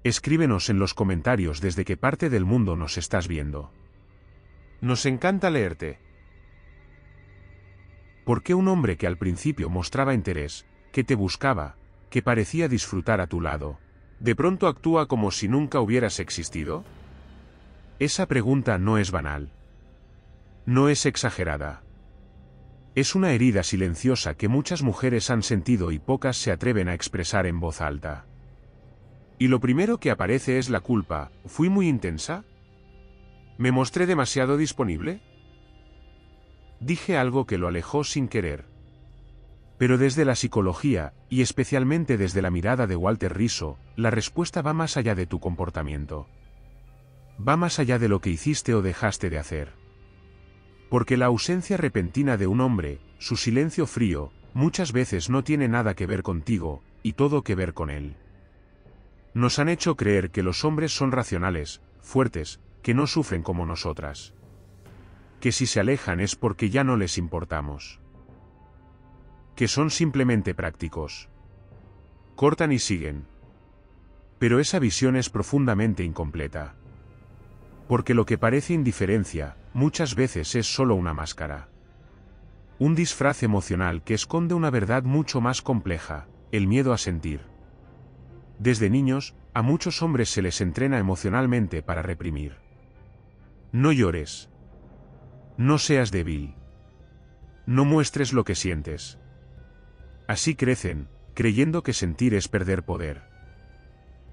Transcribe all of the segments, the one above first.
Escríbenos en los comentarios desde qué parte del mundo nos estás viendo. Nos encanta leerte. ¿Por qué un hombre que al principio mostraba interés, que te buscaba, que parecía disfrutar a tu lado, de pronto actúa como si nunca hubieras existido? Esa pregunta no es banal. No es exagerada. Es una herida silenciosa que muchas mujeres han sentido y pocas se atreven a expresar en voz alta. Y lo primero que aparece es la culpa. ¿Fui muy intensa? ¿Me mostré demasiado disponible? ¿Dije algo que lo alejó sin querer? Pero desde la psicología, y especialmente desde la mirada de Walter Rizzo, la respuesta va más allá de tu comportamiento. Va más allá de lo que hiciste o dejaste de hacer. Porque la ausencia repentina de un hombre, su silencio frío, muchas veces no tiene nada que ver contigo, y todo que ver con él. Nos han hecho creer que los hombres son racionales, fuertes, que no sufren como nosotras. Que si se alejan es porque ya no les importamos. Que son simplemente prácticos. Cortan y siguen. Pero esa visión es profundamente incompleta. Porque lo que parece indiferencia, muchas veces es solo una máscara. Un disfraz emocional que esconde una verdad mucho más compleja, el miedo a sentir. Desde niños, a muchos hombres se les entrena emocionalmente para reprimir. No llores. No seas débil. No muestres lo que sientes. Así crecen, creyendo que sentir es perder poder.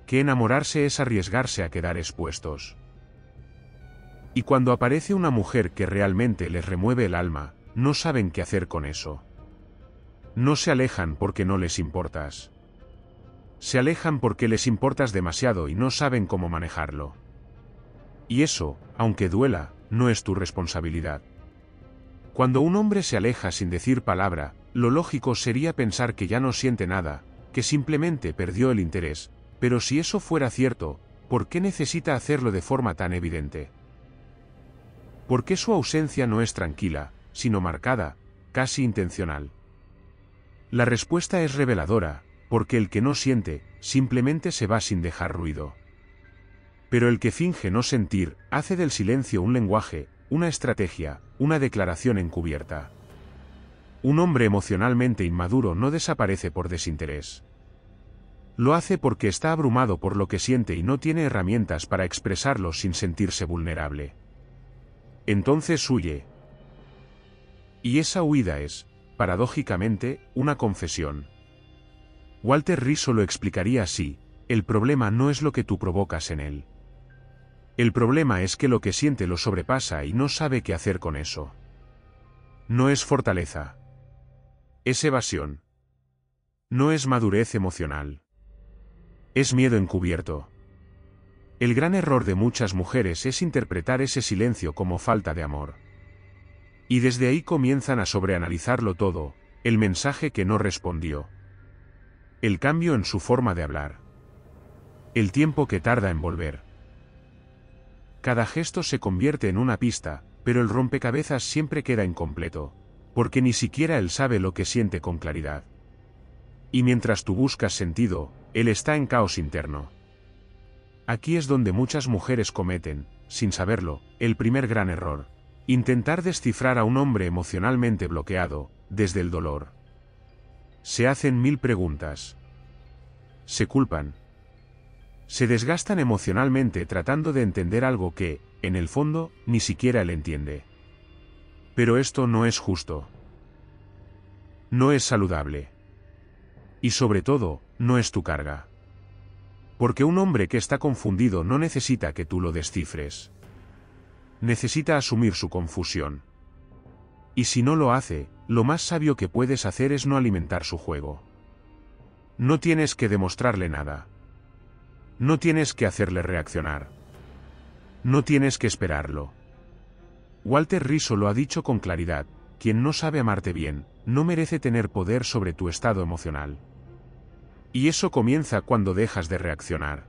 Que enamorarse es arriesgarse a quedar expuestos. Y cuando aparece una mujer que realmente les remueve el alma, no saben qué hacer con eso. No se alejan porque no les importas. Se alejan porque les importas demasiado y no saben cómo manejarlo. Y eso, aunque duela, no es tu responsabilidad. Cuando un hombre se aleja sin decir palabra, lo lógico sería pensar que ya no siente nada, que simplemente perdió el interés, pero si eso fuera cierto, ¿por qué necesita hacerlo de forma tan evidente? ¿Por qué su ausencia no es tranquila, sino marcada, casi intencional? La respuesta es reveladora, porque el que no siente, simplemente se va sin dejar ruido. Pero el que finge no sentir, hace del silencio un lenguaje, una estrategia, una declaración encubierta. Un hombre emocionalmente inmaduro no desaparece por desinterés. Lo hace porque está abrumado por lo que siente y no tiene herramientas para expresarlo sin sentirse vulnerable. Entonces huye. Y esa huida es, paradójicamente, una confesión. Walter Rizzo lo explicaría así: el problema no es lo que tú provocas en él. El problema es que lo que siente lo sobrepasa y no sabe qué hacer con eso. No es fortaleza. Es evasión. No es madurez emocional. Es miedo encubierto. El gran error de muchas mujeres es interpretar ese silencio como falta de amor. Y desde ahí comienzan a sobreanalizarlo todo: el mensaje que no respondió. El cambio en su forma de hablar. El tiempo que tarda en volver. Cada gesto se convierte en una pista, pero el rompecabezas siempre queda incompleto, porque ni siquiera él sabe lo que siente con claridad. Y mientras tú buscas sentido, él está en caos interno. Aquí es donde muchas mujeres cometen, sin saberlo, el primer gran error: intentar descifrar a un hombre emocionalmente bloqueado, desde el dolor. Se hacen 1000 preguntas. Se culpan. Se desgastan emocionalmente tratando de entender algo que, en el fondo, ni siquiera él entiende. Pero esto no es justo. No es saludable. Y sobre todo, no es tu carga. Porque un hombre que está confundido no necesita que tú lo descifres. Necesita asumir su confusión. Y si no lo hace, lo más sabio que puedes hacer es no alimentar su juego. No tienes que demostrarle nada. No tienes que hacerle reaccionar. No tienes que esperarlo. Walter Rizzo lo ha dicho con claridad: quien no sabe amarte bien, no merece tener poder sobre tu estado emocional. Y eso comienza cuando dejas de reaccionar.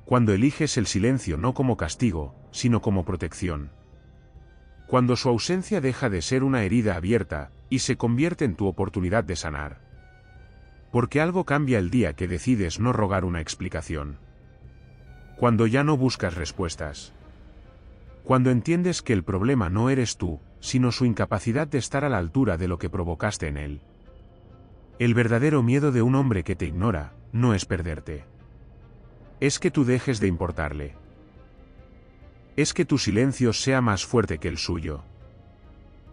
Cuando eliges el silencio no como castigo, sino como protección. Cuando su ausencia deja de ser una herida abierta, y se convierte en tu oportunidad de sanar. Porque algo cambia el día que decides no rogar una explicación. Cuando ya no buscas respuestas. Cuando entiendes que el problema no eres tú, sino su incapacidad de estar a la altura de lo que provocaste en él. El verdadero miedo de un hombre que te ignora, no es perderte. Es que tú dejes de importarle. Es que tu silencio sea más fuerte que el suyo.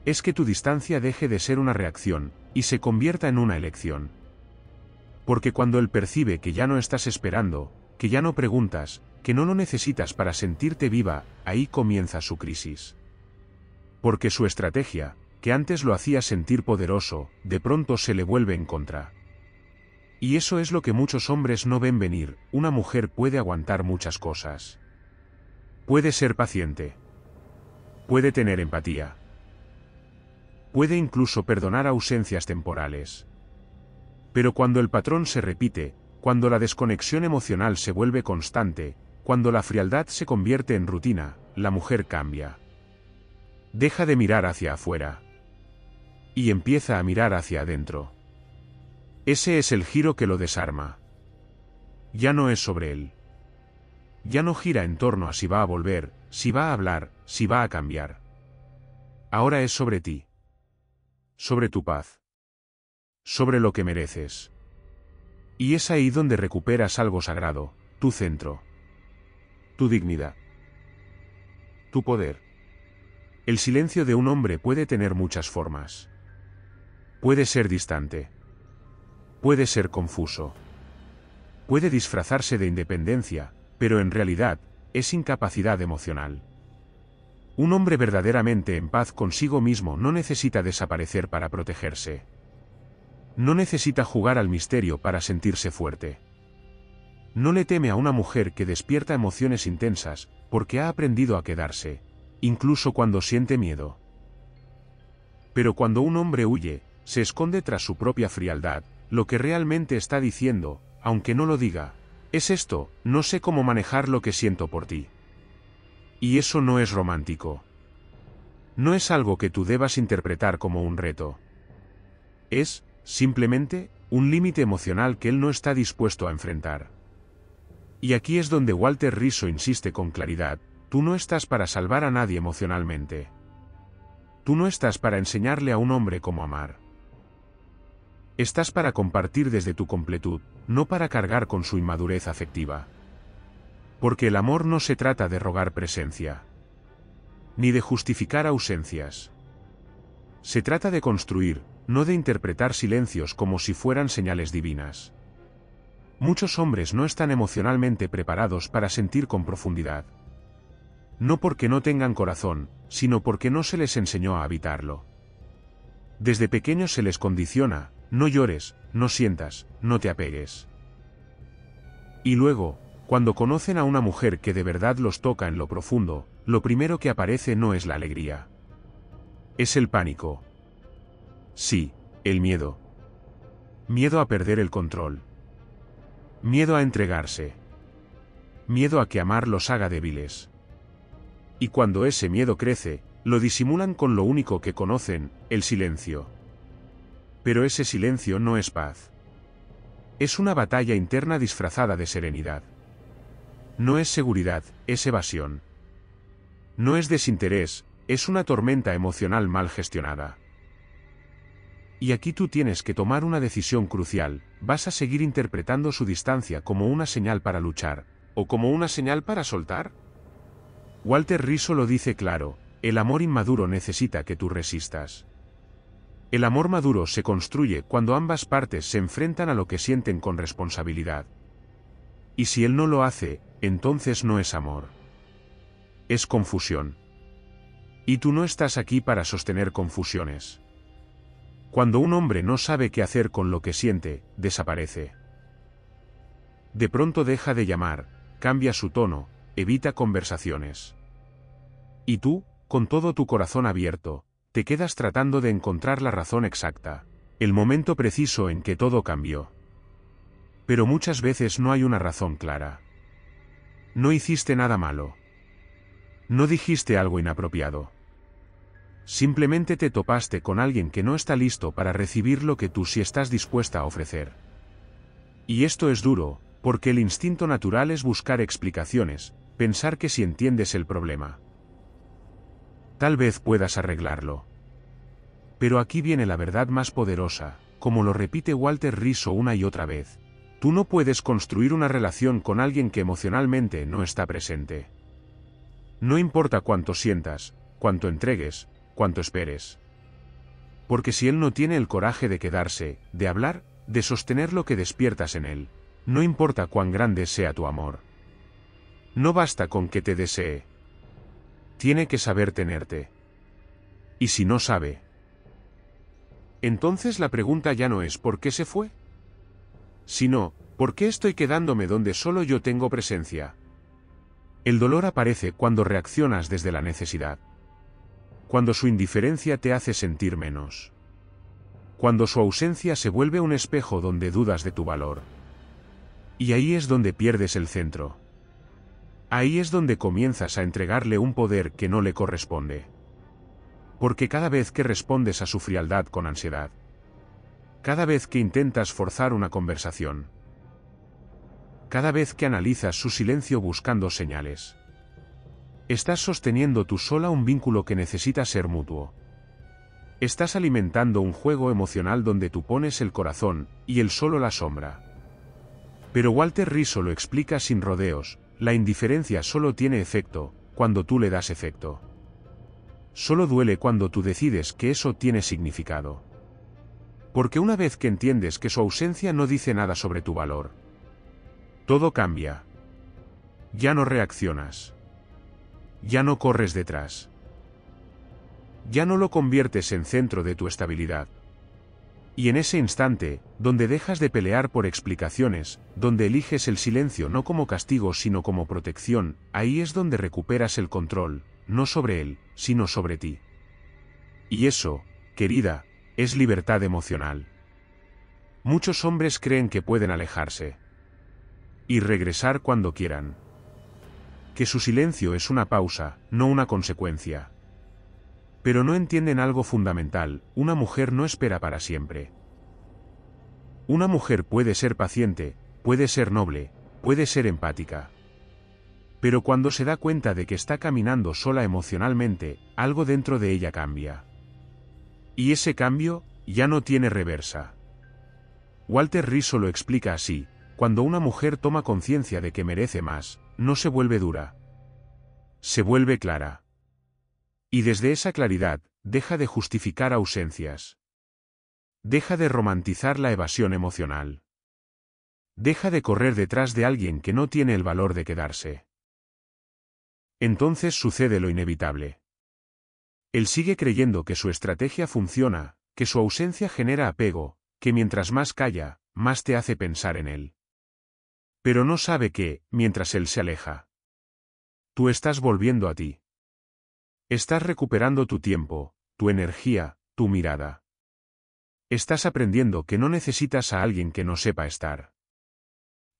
Es que tu distancia deje de ser una reacción, y se convierta en una elección. Porque cuando él percibe que ya no estás esperando, que ya no preguntas, que no lo necesitas para sentirte viva, ahí comienza su crisis. Porque su estrategia, que antes lo hacía sentir poderoso, de pronto se le vuelve en contra. Y eso es lo que muchos hombres no ven venir. Una mujer puede aguantar muchas cosas. Puede ser paciente. Puede tener empatía. Puede incluso perdonar ausencias temporales. Pero cuando el patrón se repite, cuando la desconexión emocional se vuelve constante, cuando la frialdad se convierte en rutina, la mujer cambia. Deja de mirar hacia afuera. Y empieza a mirar hacia adentro. Ese es el giro que lo desarma. Ya no es sobre él. Ya no gira en torno a si va a volver, si va a hablar, si va a cambiar. Ahora es sobre ti. Sobre tu paz. Sobre lo que mereces. Y es ahí donde recuperas algo sagrado, tu centro. Tu dignidad. Tu poder. El silencio de un hombre puede tener muchas formas. Puede ser distante. Puede ser confuso. Puede disfrazarse de independencia, pero en realidad, es incapacidad emocional. Un hombre verdaderamente en paz consigo mismo no necesita desaparecer para protegerse. No necesita jugar al misterio para sentirse fuerte. No le teme a una mujer que despierta emociones intensas, porque ha aprendido a quedarse, incluso cuando siente miedo. Pero cuando un hombre huye, se esconde tras su propia frialdad, lo que realmente está diciendo, aunque no lo diga, es esto: no sé cómo manejar lo que siento por ti. Y eso no es romántico. No es algo que tú debas interpretar como un reto. Es, simplemente, un límite emocional que él no está dispuesto a enfrentar. Y aquí es donde Walter Rizzo insiste con claridad: tú no estás para salvar a nadie emocionalmente. Tú no estás para enseñarle a un hombre cómo amar. Estás para compartir desde tu completud, no para cargar con su inmadurez afectiva. Porque el amor no se trata de rogar presencia. Ni de justificar ausencias. Se trata de construir, no de interpretar silencios como si fueran señales divinas. Muchos hombres no están emocionalmente preparados para sentir con profundidad. No porque no tengan corazón, sino porque no se les enseñó a habitarlo. Desde pequeños se les condiciona: no llores, no sientas, no te apegues. Y luego, cuando conocen a una mujer que de verdad los toca en lo profundo, lo primero que aparece no es la alegría. Es el pánico. Sí, el miedo. Miedo a perder el control. Miedo a entregarse. Miedo a que amar los haga débiles. Y cuando ese miedo crece, lo disimulan con lo único que conocen: el silencio. Pero ese silencio no es paz. Es una batalla interna disfrazada de serenidad. No es seguridad, es evasión. No es desinterés, es una tormenta emocional mal gestionada. Y aquí tú tienes que tomar una decisión crucial: ¿vas a seguir interpretando su distancia como una señal para luchar, o como una señal para soltar? Walter Rizzo lo dice claro: el amor inmaduro necesita que tú resistas. El amor maduro se construye cuando ambas partes se enfrentan a lo que sienten con responsabilidad. Y si él no lo hace, entonces no es amor. Es confusión. Y tú no estás aquí para sostener confusiones. Cuando un hombre no sabe qué hacer con lo que siente, desaparece. De pronto deja de llamar, cambia su tono, evita conversaciones. Y tú, con todo tu corazón abierto, te quedas tratando de encontrar la razón exacta, el momento preciso en que todo cambió. Pero muchas veces no hay una razón clara. No hiciste nada malo. No dijiste algo inapropiado. Simplemente te topaste con alguien que no está listo para recibir lo que tú sí estás dispuesta a ofrecer. Y esto es duro, porque el instinto natural es buscar explicaciones, pensar que si entiendes el problema, tal vez puedas arreglarlo. Pero aquí viene la verdad más poderosa, como lo repite Walter Rizzo una y otra vez. Tú no puedes construir una relación con alguien que emocionalmente no está presente. No importa cuánto sientas, cuánto entregues, cuánto esperes. Porque si él no tiene el coraje de quedarse, de hablar, de sostener lo que despiertas en él, no importa cuán grande sea tu amor. No basta con que te desee. Tiene que saber tenerte. Y si no sabe, entonces la pregunta ya no es ¿por qué se fue? Sino, ¿por qué estoy quedándome donde solo yo tengo presencia? El dolor aparece cuando reaccionas desde la necesidad. Cuando su indiferencia te hace sentir menos. Cuando su ausencia se vuelve un espejo donde dudas de tu valor. Y ahí es donde pierdes el centro. Ahí es donde comienzas a entregarle un poder que no le corresponde. Porque cada vez que respondes a su frialdad con ansiedad, cada vez que intentas forzar una conversación, cada vez que analizas su silencio buscando señales, estás sosteniendo tú sola un vínculo que necesita ser mutuo. Estás alimentando un juego emocional donde tú pones el corazón y él solo la sombra. Pero Walter Rizzo lo explica sin rodeos, la indiferencia solo tiene efecto cuando tú le das efecto. Solo duele cuando tú decides que eso tiene significado. Porque una vez que entiendes que su ausencia no dice nada sobre tu valor, todo cambia. Ya no reaccionas. Ya no corres detrás. Ya no lo conviertes en centro de tu estabilidad. Y en ese instante, donde dejas de pelear por explicaciones, donde eliges el silencio no como castigo sino como protección, ahí es donde recuperas el control, no sobre él, sino sobre ti. Y eso, querida, es libertad emocional. Muchos hombres creen que pueden alejarse y regresar cuando quieran. Que su silencio es una pausa, no una consecuencia. Pero no entienden algo fundamental, una mujer no espera para siempre. Una mujer puede ser paciente, puede ser noble, puede ser empática. Pero cuando se da cuenta de que está caminando sola emocionalmente, algo dentro de ella cambia. Y ese cambio, ya no tiene reversa. Walter Rizzo lo explica así: cuando una mujer toma conciencia de que merece más, no se vuelve dura. Se vuelve clara. Y desde esa claridad, deja de justificar ausencias. Deja de romantizar la evasión emocional. Deja de correr detrás de alguien que no tiene el valor de quedarse. Entonces sucede lo inevitable. Él sigue creyendo que su estrategia funciona, que su ausencia genera apego, que mientras más calla, más te hace pensar en él. Pero no sabe que, mientras él se aleja, tú estás volviendo a ti. Estás recuperando tu tiempo, tu energía, tu mirada. Estás aprendiendo que no necesitas a alguien que no sepa estar.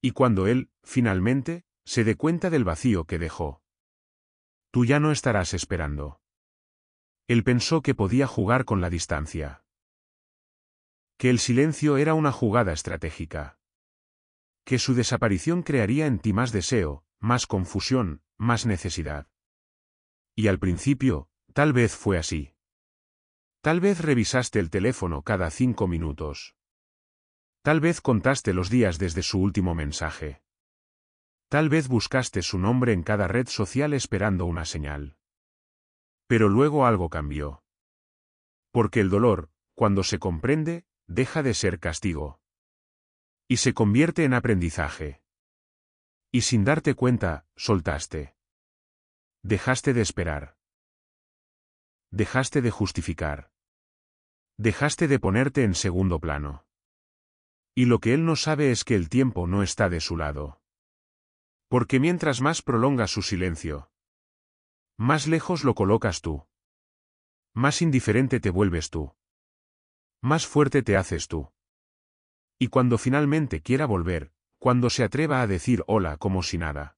Y cuando él, finalmente, se dé cuenta del vacío que dejó, tú ya no estarás esperando. Él pensó que podía jugar con la distancia. Que el silencio era una jugada estratégica. Que su desaparición crearía en ti más deseo, más confusión, más necesidad. Y al principio, tal vez fue así. Tal vez revisaste el teléfono cada 5 minutos. Tal vez contaste los días desde su último mensaje. Tal vez buscaste su nombre en cada red social esperando una señal. Pero luego algo cambió. Porque el dolor, cuando se comprende, deja de ser castigo. Y se convierte en aprendizaje. Y sin darte cuenta, soltaste. Dejaste de esperar. Dejaste de justificar. Dejaste de ponerte en segundo plano. Y lo que él no sabe es que el tiempo no está de su lado. Porque mientras más prolongas su silencio, más lejos lo colocas tú. Más indiferente te vuelves tú. Más fuerte te haces tú. Y cuando finalmente quiera volver, cuando se atreva a decir hola como si nada,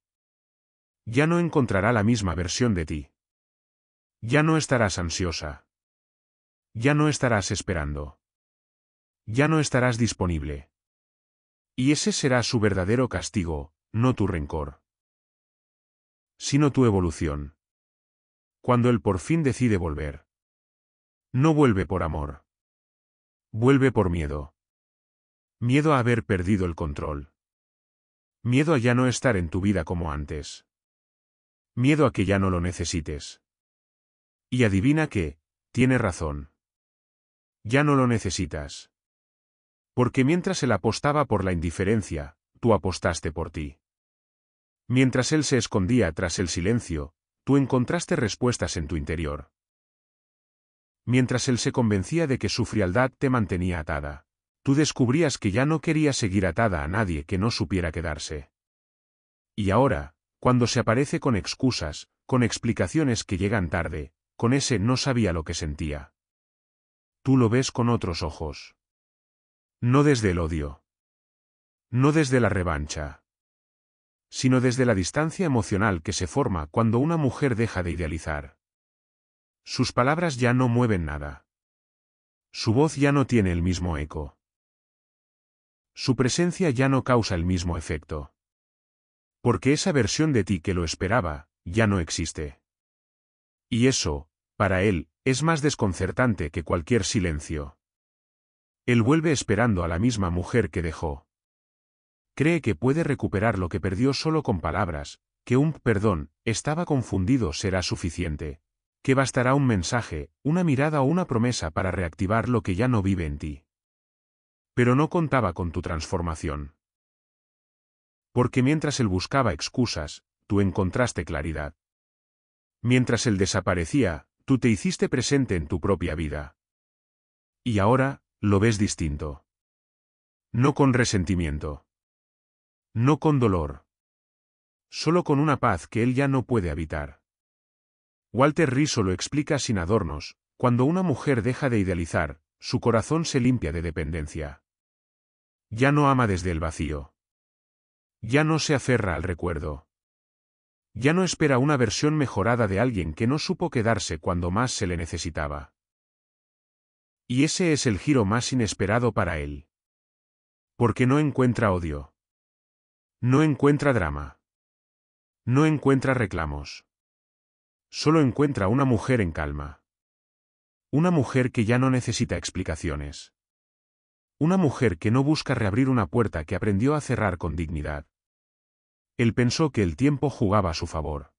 ya no encontrará la misma versión de ti. Ya no estarás ansiosa. Ya no estarás esperando. Ya no estarás disponible. Y ese será su verdadero castigo, no tu rencor, sino tu evolución. Cuando él por fin decide volver, no vuelve por amor. Vuelve por miedo. Miedo a haber perdido el control. Miedo a ya no estar en tu vida como antes. Miedo a que ya no lo necesites. Y adivina qué, tiene razón. Ya no lo necesitas. Porque mientras él apostaba por la indiferencia, tú apostaste por ti. Mientras él se escondía tras el silencio, tú encontraste respuestas en tu interior. Mientras él se convencía de que su frialdad te mantenía atada, tú descubrías que ya no quería seguir atada a nadie que no supiera quedarse. Y ahora, cuando se aparece con excusas, con explicaciones que llegan tarde, con ese no sabía lo que sentía. Tú lo ves con otros ojos. No desde el odio. No desde la revancha. Sino desde la distancia emocional que se forma cuando una mujer deja de idealizar. Sus palabras ya no mueven nada. Su voz ya no tiene el mismo eco. Su presencia ya no causa el mismo efecto. Porque esa versión de ti que lo esperaba, ya no existe. Y eso, para él, es más desconcertante que cualquier silencio. Él vuelve esperando a la misma mujer que dejó. Cree que puede recuperar lo que perdió solo con palabras, que un perdón, estaba confundido será suficiente, que bastará un mensaje, una mirada o una promesa para reactivar lo que ya no vive en ti. Pero no contaba con tu transformación. Porque mientras él buscaba excusas, tú encontraste claridad. Mientras él desaparecía, tú te hiciste presente en tu propia vida. Y ahora, lo ves distinto. No con resentimiento. No con dolor. Solo con una paz que él ya no puede habitar. Walter Rizzo lo explica sin adornos: cuando una mujer deja de idealizar, su corazón se limpia de dependencia. Ya no ama desde el vacío. Ya no se aferra al recuerdo. Ya no espera una versión mejorada de alguien que no supo quedarse cuando más se le necesitaba. Y ese es el giro más inesperado para él. Porque no encuentra odio. No encuentra drama. No encuentra reclamos. Solo encuentra una mujer en calma. Una mujer que ya no necesita explicaciones. Una mujer que no busca reabrir una puerta que aprendió a cerrar con dignidad. Él pensó que el tiempo jugaba a su favor.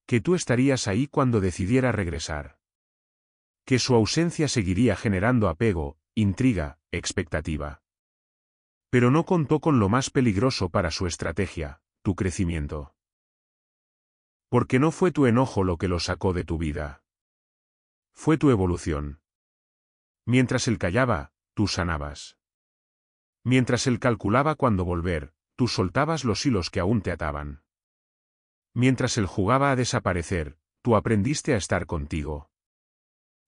Que tú estarías ahí cuando decidiera regresar. Que su ausencia seguiría generando apego, intriga, expectativa. Pero no contó con lo más peligroso para su estrategia, tu crecimiento. Porque no fue tu enojo lo que lo sacó de tu vida. Fue tu evolución. Mientras él callaba, tú sanabas. Mientras él calculaba cuándo volver, tú soltabas los hilos que aún te ataban. Mientras él jugaba a desaparecer, tú aprendiste a estar contigo.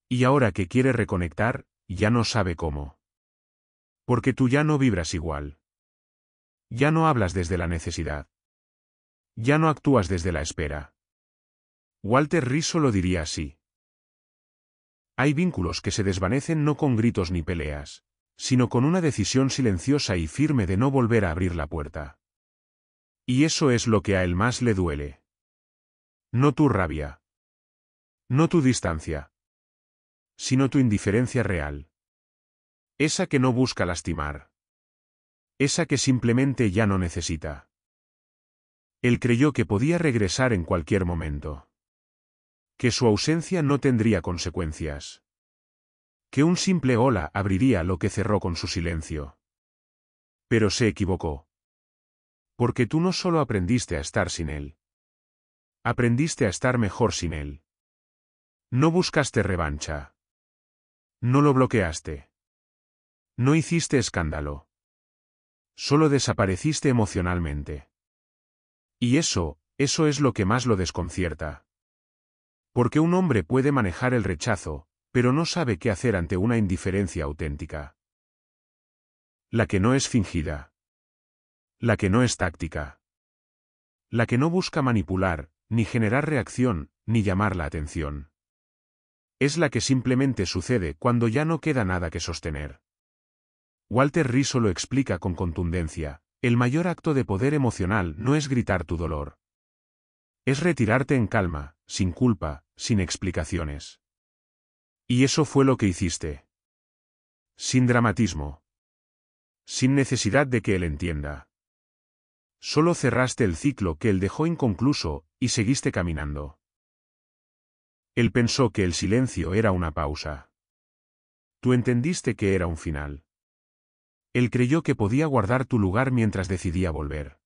Y ahora que quiere reconectar, ya no sabe cómo. Porque tú ya no vibras igual. Ya no hablas desde la necesidad. Ya no actúas desde la espera. Walter Rizzo lo diría así. Hay vínculos que se desvanecen no con gritos ni peleas, sino con una decisión silenciosa y firme de no volver a abrir la puerta. Y eso es lo que a él más le duele. No tu rabia. No tu distancia. Sino tu indiferencia real. Esa que no busca lastimar. Esa que simplemente ya no necesita. Él creyó que podía regresar en cualquier momento. Que su ausencia no tendría consecuencias. Que un simple hola abriría lo que cerró con su silencio. Pero se equivocó. Porque tú no solo aprendiste a estar sin él. Aprendiste a estar mejor sin él. No buscaste revancha. No lo bloqueaste. No hiciste escándalo. Solo desapareciste emocionalmente. Y eso es lo que más lo desconcierta. Porque un hombre puede manejar el rechazo, pero no sabe qué hacer ante una indiferencia auténtica. La que no es fingida. La que no es táctica. La que no busca manipular, ni generar reacción, ni llamar la atención. Es la que simplemente sucede cuando ya no queda nada que sostener. Walter Rizzo lo explica con contundencia: el mayor acto de poder emocional no es gritar tu dolor. Es retirarte en calma, sin culpa, sin explicaciones. Y eso fue lo que hiciste. Sin dramatismo. Sin necesidad de que él entienda. Solo cerraste el ciclo que él dejó inconcluso, y seguiste caminando. Él pensó que el silencio era una pausa. Tú entendiste que era un final. Él creyó que podía guardar tu lugar mientras decidía volver.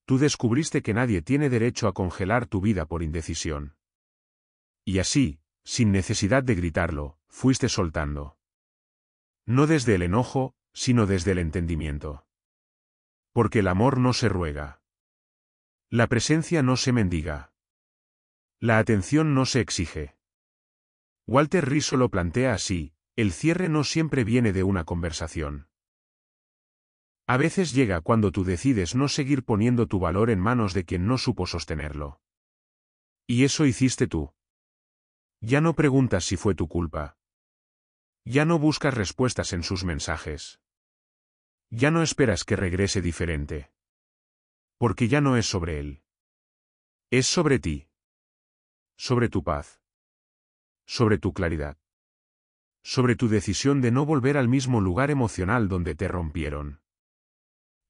Tú descubriste que nadie tiene derecho a congelar tu vida por indecisión. Y así, sin necesidad de gritarlo, fuiste soltando. No desde el enojo, sino desde el entendimiento. Porque el amor no se ruega. La presencia no se mendiga. La atención no se exige. Walter Rizzo lo plantea así: el cierre no siempre viene de una conversación. A veces llega cuando tú decides no seguir poniendo tu valor en manos de quien no supo sostenerlo. Y eso hiciste tú. Ya no preguntas si fue tu culpa. Ya no buscas respuestas en sus mensajes. Ya no esperas que regrese diferente. Porque ya no es sobre él. Es sobre ti. Sobre tu paz. Sobre tu claridad. Sobre tu decisión de no volver al mismo lugar emocional donde te rompieron.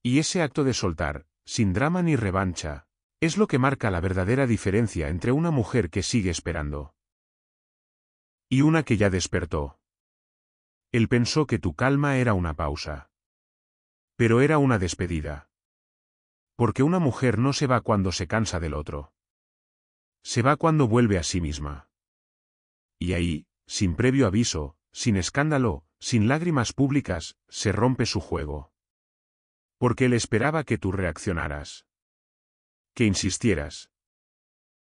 Y ese acto de soltar, sin drama ni revancha, es lo que marca la verdadera diferencia entre una mujer que sigue esperando y una que ya despertó. Él pensó que tu calma era una pausa. Pero era una despedida. Porque una mujer no se va cuando se cansa del otro. Se va cuando vuelve a sí misma. Y ahí, sin previo aviso, sin escándalo, sin lágrimas públicas, se rompe su juego. Porque él esperaba que tú reaccionaras. Que insistieras.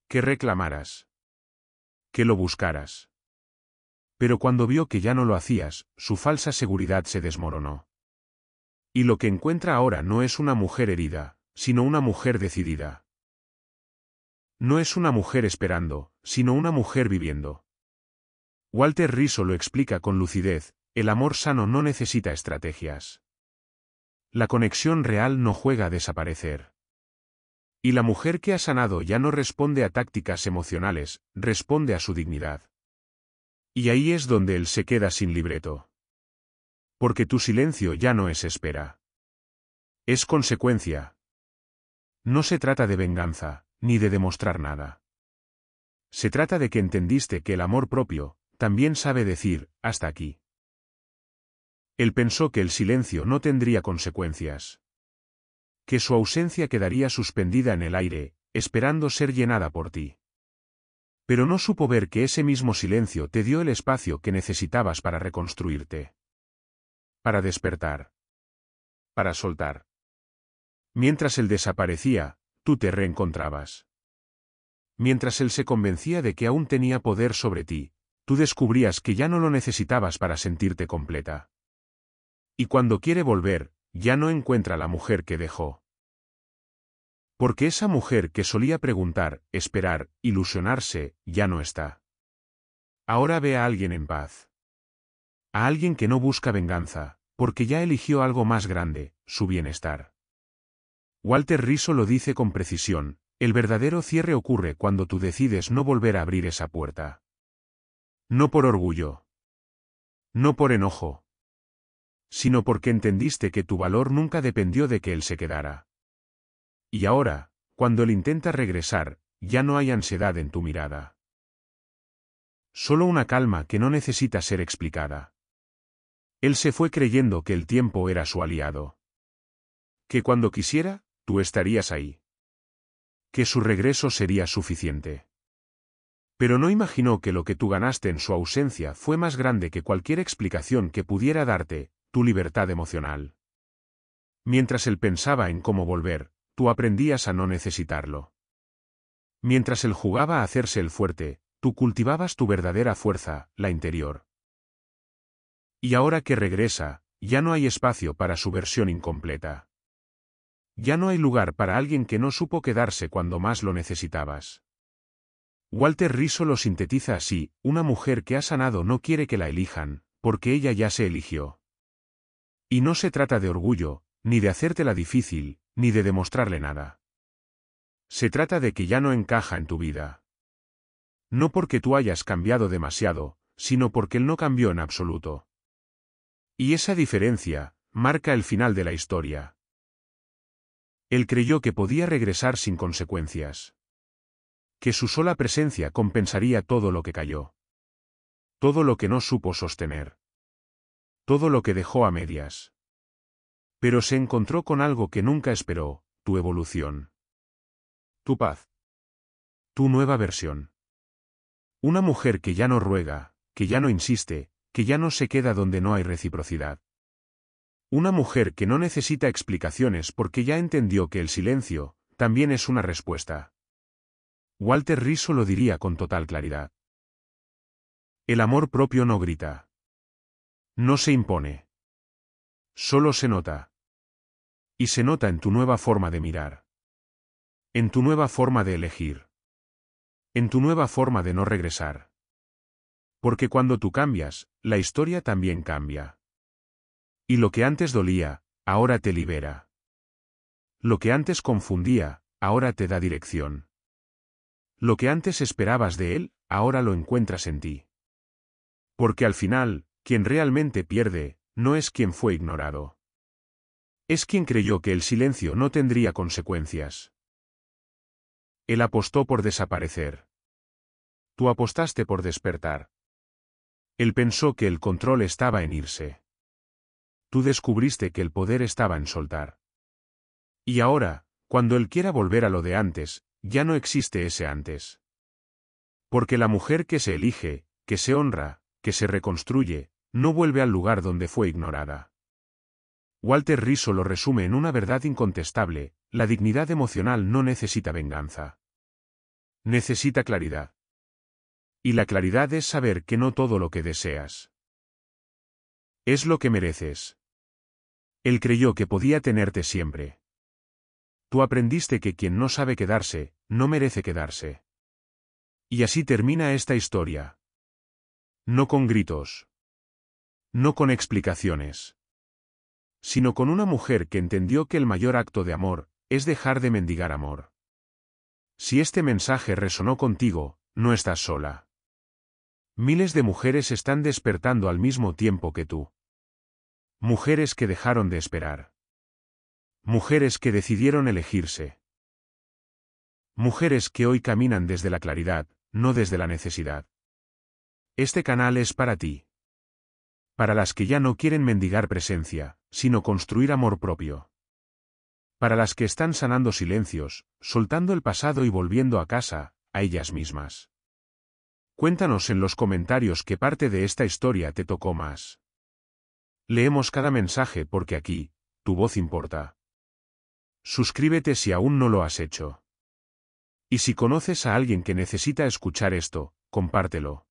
Que reclamaras. Que lo buscaras. Pero cuando vio que ya no lo hacías, su falsa seguridad se desmoronó. Y lo que encuentra ahora no es una mujer herida, sino una mujer decidida. No es una mujer esperando, sino una mujer viviendo. Walter Rizzo lo explica con lucidez: el amor sano no necesita estrategias. La conexión real no juega a desaparecer. Y la mujer que ha sanado ya no responde a tácticas emocionales, responde a su dignidad. Y ahí es donde él se queda sin libreto. Porque tu silencio ya no es espera. Es consecuencia. No se trata de venganza, ni de demostrar nada. Se trata de que entendiste que el amor propio también sabe decir: hasta aquí. Él pensó que el silencio no tendría consecuencias. Que su ausencia quedaría suspendida en el aire, esperando ser llenada por ti. Pero no supo ver que ese mismo silencio te dio el espacio que necesitabas para reconstruirte. Para despertar. Para soltar. Mientras él desaparecía, tú te reencontrabas. Mientras él se convencía de que aún tenía poder sobre ti, tú descubrías que ya no lo necesitabas para sentirte completa. Y cuando quiere volver, ya no encuentra la mujer que dejó. Porque esa mujer que solía preguntar, esperar, ilusionarse, ya no está. Ahora ve a alguien en paz. A alguien que no busca venganza, porque ya eligió algo más grande: su bienestar. Walter Rizzo lo dice con precisión: el verdadero cierre ocurre cuando tú decides no volver a abrir esa puerta. No por orgullo. No por enojo. Sino porque entendiste que tu valor nunca dependió de que él se quedara. Y ahora, cuando él intenta regresar, ya no hay ansiedad en tu mirada. Solo una calma que no necesita ser explicada. Él se fue creyendo que el tiempo era su aliado. Que cuando quisiera, tú estarías ahí. Que su regreso sería suficiente. Pero no imaginó que lo que tú ganaste en su ausencia fue más grande que cualquier explicación que pudiera darte: tu libertad emocional. Mientras él pensaba en cómo volver, tú aprendías a no necesitarlo. Mientras él jugaba a hacerse el fuerte, tú cultivabas tu verdadera fuerza, la interior. Y ahora que regresa, ya no hay espacio para su versión incompleta. Ya no hay lugar para alguien que no supo quedarse cuando más lo necesitabas. Walter Rizzo lo sintetiza así: una mujer que ha sanado no quiere que la elijan, porque ella ya se eligió. Y no se trata de orgullo, ni de hacértela difícil, ni de demostrarle nada. Se trata de que ya no encaja en tu vida. No porque tú hayas cambiado demasiado, sino porque él no cambió en absoluto. Y esa diferencia marca el final de la historia. Él creyó que podía regresar sin consecuencias. Que su sola presencia compensaría todo lo que cayó. Todo lo que no supo sostener. Todo lo que dejó a medias. Pero se encontró con algo que nunca esperó, tu evolución. Tu paz. Tu nueva versión. Una mujer que ya no ruega, que ya no insiste, que ya no se queda donde no hay reciprocidad. Una mujer que no necesita explicaciones porque ya entendió que el silencio también es una respuesta. Walter Rizzo lo diría con total claridad. El amor propio no grita. No se impone. Solo se nota. Y se nota en tu nueva forma de mirar. En tu nueva forma de elegir. En tu nueva forma de no regresar. Porque cuando tú cambias, la historia también cambia. Y lo que antes dolía, ahora te libera. Lo que antes confundía, ahora te da dirección. Lo que antes esperabas de él, ahora lo encuentras en ti. Porque al final, quien realmente pierde, no es quien fue ignorado. Es quien creyó que el silencio no tendría consecuencias. Él apostó por desaparecer. Tú apostaste por despertar. Él pensó que el control estaba en irse. Tú descubriste que el poder estaba en soltar. Y ahora, cuando él quiera volver a lo de antes, ya no existe ese antes. Porque la mujer que se elige, que se honra, que se reconstruye, no vuelve al lugar donde fue ignorada. Walter Rizzo lo resume en una verdad incontestable: la dignidad emocional no necesita venganza. Necesita claridad. Y la claridad es saber que no todo lo que deseas es lo que mereces. Él creyó que podía tenerte siempre. Tú aprendiste que quien no sabe quedarse, no merece quedarse. Y así termina esta historia. No con gritos. No con explicaciones. Sino con una mujer que entendió que el mayor acto de amor es dejar de mendigar amor. Si este mensaje resonó contigo, no estás sola. Miles de mujeres están despertando al mismo tiempo que tú. Mujeres que dejaron de esperar. Mujeres que decidieron elegirse. Mujeres que hoy caminan desde la claridad, no desde la necesidad. Este canal es para ti. Para las que ya no quieren mendigar presencia, sino construir amor propio. Para las que están sanando silencios, soltando el pasado y volviendo a casa, a ellas mismas. Cuéntanos en los comentarios qué parte de esta historia te tocó más. Leemos cada mensaje porque aquí, tu voz importa. Suscríbete si aún no lo has hecho. Y si conoces a alguien que necesita escuchar esto, compártelo.